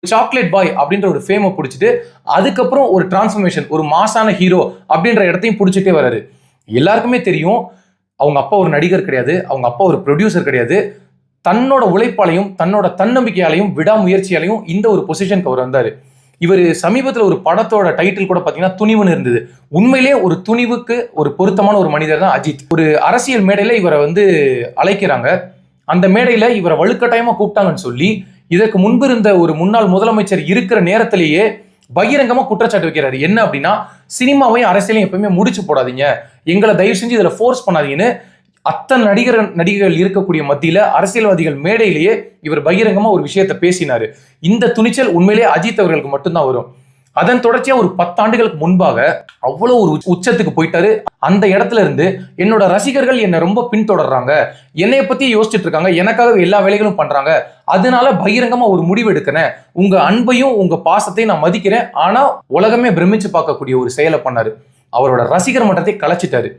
Chocolate boy அப்படின்ற ஒரு ஃபேமை பிடிச்சிட்டு அதுக்கப்புறம் ஒரு டிரான்ஸ்ஃபர்மேஷன், ஒரு மாசான ஹீரோ அப்படின்ற இடத்தையும் பிடிச்சிட்டே வராரு. எல்லாருக்குமே தெரியும் அவங்க அப்பா ஒரு நடிகர் கிடையாது, அவங்க அப்பா ஒரு ப்ரொடியூசர் கிடையாது. தன்னோட உழைப்பாலையும் தன்னோட தன்னம்பிக்கையாலையும் விடாமுயற்சியாலையும் இந்த ஒரு பொசிஷனுக்கு அவர் வந்தாரு. இவர் சமீபத்தில் ஒரு படத்தோட டைட்டில் கூட பார்த்தீங்கன்னா துணிவுன்னு இருந்தது. உண்மையிலேயே ஒரு துணிவுக்கு ஒரு பொருத்தமான ஒரு மனிதர் தான் அஜித். ஒரு அரசியல் மேடையில இவரை அழைக்கிறாங்க. அந்த மேடையில இவரை வலுக்கட்டாயமா கூப்பிட்டாங்கன்னு சொல்லி இதற்கு முன்பு இருந்த ஒரு முன்னாள் முதலமைச்சர் இருக்கிற நேரத்திலேயே பகிரங்கமா குற்றச்சாட்டு வைக்கிறாரு. என்ன அப்படின்னா, சினிமாவையும் அரசியலையும் எப்பவுமே முடிச்சு போடாதீங்க, எங்களை தயவு செஞ்சு இதுல ஃபோர்ஸ் பண்ணாதீங்கன்னு அத்தனை நடிகர்கள் இருக்கக்கூடிய மத்தியில அரசியல்வாதிகள் மேடையிலேயே இவர் பகிரங்கமா ஒரு விஷயத்தை பேசினாரு. இந்த துணிச்சல் உண்மையிலேயே அஜித் அவர்களுக்கு மட்டும்தான் வரும். அதன் தொடர்ச்சியா ஒரு 10 ஆண்டுகளுக்கு முன்பாக அவ்வளவு ஒரு உச்சத்துக்கு போயிட்டாரு. அந்த இடத்துல இருந்து என்னோட ரசிகர்கள் என்னை ரொம்ப பின்தொடர்றாங்க, என்னைய பத்தி யோசிச்சுட்டு இருக்காங்க, எனக்காக எல்லா வேலைகளும் பண்றாங்க, அதனால பகிரங்கமா ஒரு முடிவு எடுக்கிறேன், உங்க அன்பையும் உங்க பாசத்தையும் நான் மதிக்கிறேன், ஆனா உலகமே பிரமிச்சு பார்க்கக்கூடிய ஒரு செயலை பண்ணாரு. அவரோட ரசிகர் மன்றத்தை கலைச்சிட்டாரு.